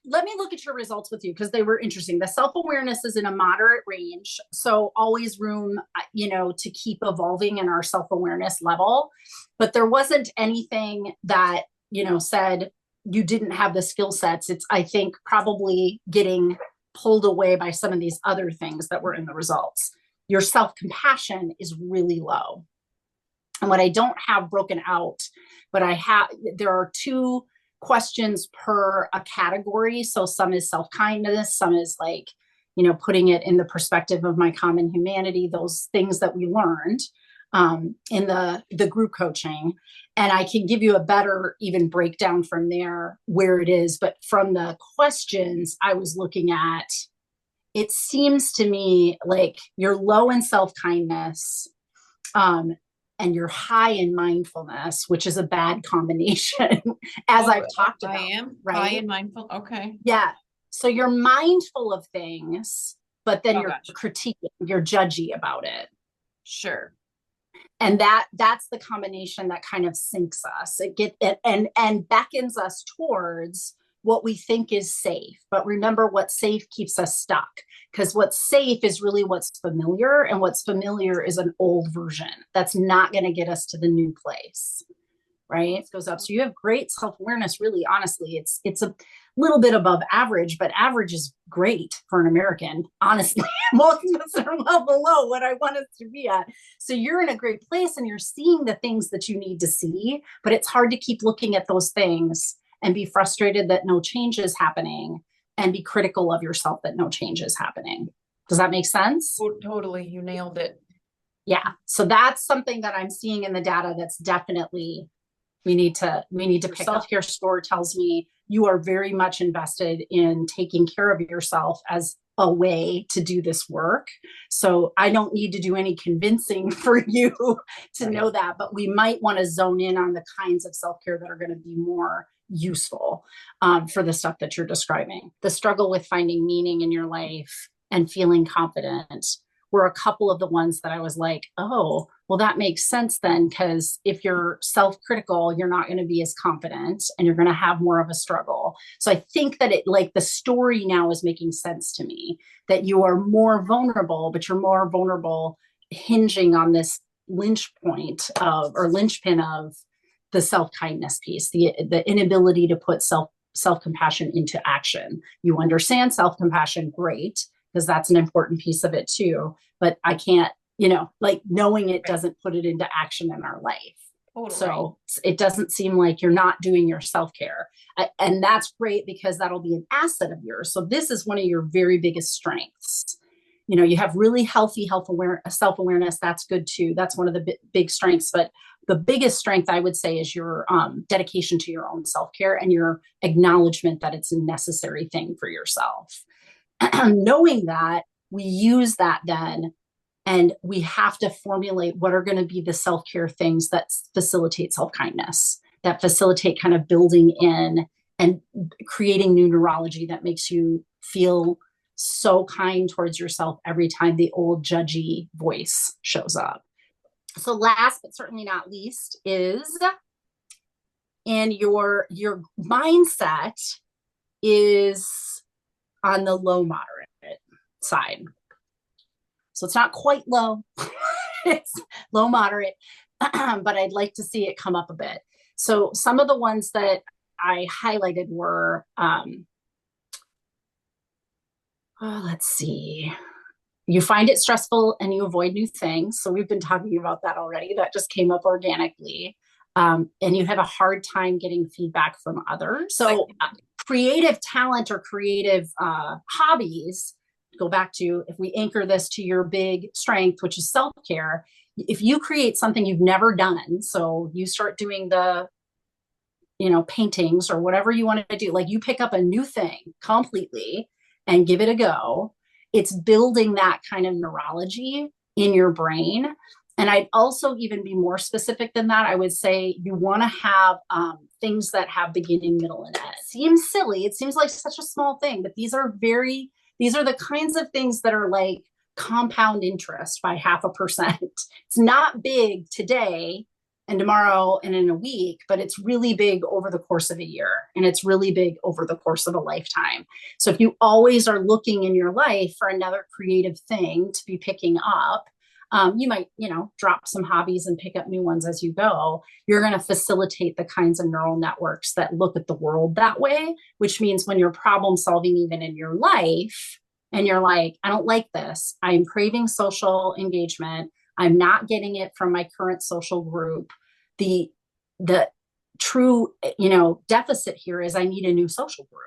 let me look at your results with you because they were interesting. The self-awareness is in a moderate range. So always room, to keep evolving in our self-awareness level. But there wasn't anything that, said you didn't have the skill sets. It's, I think, probably getting pulled away by some of these other things that were in the results. Your self-compassion is really low. And what I don't have broken out, but there are 2 questions per a category. So some is self-kindness, some is like, putting it in the perspective of my common humanity, those things that we learned in the group coaching. And I can give you a better even breakdown from there where it is. But from the questions I was looking at, it seems to me like you're low in self-kindness, and you're high in mindfulness, which is a bad combination, as I've talked about. I am right? high and mindful. Okay. Yeah. So you're mindful of things, but then you're critiquing, you're judgy about it. Sure. And that's the combination that kind of sinks us. And beckons us towards what we think is safe. But remember, what safe keeps us stuck, because what's safe is really what's familiar, and what's familiar is an old version that's not going to get us to the new place. Right? It goes up. So you have great self-awareness. Really, honestly, it's a little bit above average, but average is great for an American. Honestly, most of us are well below what I want us to be at. So you're in a great place, and you're seeing the things that you need to see, but it's hard to keep looking at those things and be frustrated that no change is happening, and be critical of yourself that no change is happening. Does that make sense? Oh, totally. You nailed it. Yeah. So that's something that I'm seeing in the data that's definitely we need to pick. Self-care score tells me you are very much invested in taking care of yourself as a way to do this work. So I don't need to do any convincing for you to know that, but we might want to zone in on the kinds of self-care that are going to be more useful for the stuff that you're describing. The struggle with finding meaning in your life and feeling confident were a couple of the ones that I was like, oh, well, that makes sense then, because if you're self-critical, you're not going to be as confident, and you're going to have more of a struggle. So I think that the story now is making sense to me, that you are more vulnerable, but you're more vulnerable hinging on this linchpin of the self-kindness piece, the inability to put self-compassion into action. You understand self-compassion, great, because that's an important piece of it too. But I can't, knowing it doesn't put it into action in our life. Totally. So it doesn't seem like you're not doing your self-care. And that's great, because that'll be an asset of yours. So this is one of your very biggest strengths. You have really healthy self-awareness. That's good too. That's one of the big strengths. But the biggest strength, I would say, is your dedication to your own self-care and your acknowledgement that it's a necessary thing for yourself. Knowing that, we use that then, and we have to formulate what are going to be the self-care things that facilitate self-kindness, that facilitate kind of building in and creating new neurology that makes you feel so kind towards yourself every time the old judgy voice shows up. So last but certainly not least is in your mindset is on the low moderate side. So it's not quite low, it's low moderate, but I'd like to see it come up a bit. So some of the ones that I highlighted were, let's see. You find it stressful and you avoid new things. So we've been talking about that already. That just came up organically. And you have a hard time getting feedback from others. So creative talent or creative hobbies, go back to, if we anchor this to your big strength, which is self-care, if you create something you've never done, so you start doing the, paintings or whatever you want to do, like you pick up a new thing completely and give it a go, it's building that kind of neurology in your brain. And I'd also even be more specific than that. I would say you want to have things that have beginning, middle, and end. It seems silly. It seems like such a small thing, but these are the kinds of things that are like compound interest by 0.5%. It's not big today, and tomorrow and in a week, but it's really big over the course of a year, and it's really big over the course of a lifetime. So if you always are looking in your life for another creative thing to be picking up, you might, drop some hobbies and pick up new ones as you go. You're going to facilitate the kinds of neural networks that look at the world that way, which means when you're problem solving, even in your life, and you're like, I don't like this, I'm craving social engagement, I'm not getting it from my current social group. The true, deficit here is I need a new social group.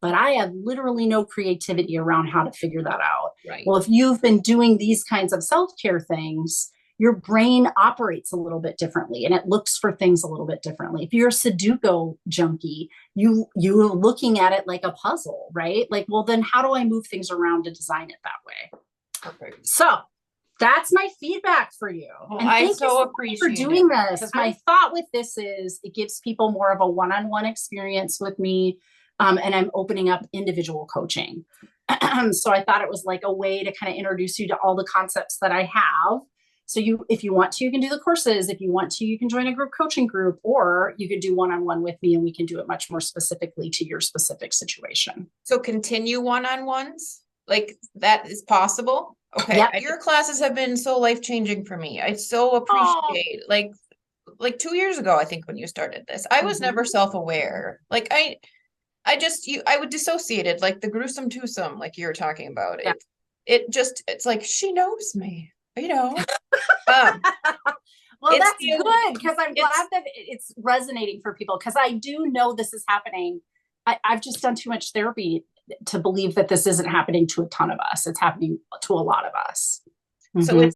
But I have literally no creativity around how to figure that out. Right. Well, if you've been doing these kinds of self-care things, your brain operates a little bit differently and it looks for things a little bit differently. If you're a Sudoku junkie, you're looking at it like a puzzle, right? Like, well, then how do I move things around to design it that way? Perfect. So that's my feedback for you. Well, and I thank so you appreciate for doing it. this. My thought with this is it gives people more of a one-on-one experience with me. And I'm opening up individual coaching. So I thought it was like a way to kind of introduce you to all the concepts that I have. So if you want to, you can do the courses. If you want to, you can join a group coaching group, or you could do one-on-one with me and we can do it much more specifically to your specific situation. So continue one-on-ones, like that is possible. Okay. Yep. Your classes have been so life-changing for me. I so appreciate like 2 years ago, I think when you started this, I was never self-aware. Like I would dissociate it, like the gruesome twosome, like you were talking about. Yeah. It's like, she knows me, Well, it's that's good, because I'm glad that it's resonating for people, because I do know this is happening. I've just done too much therapy to believe that this isn't happening to a ton of us. It's happening to a lot of us. So it's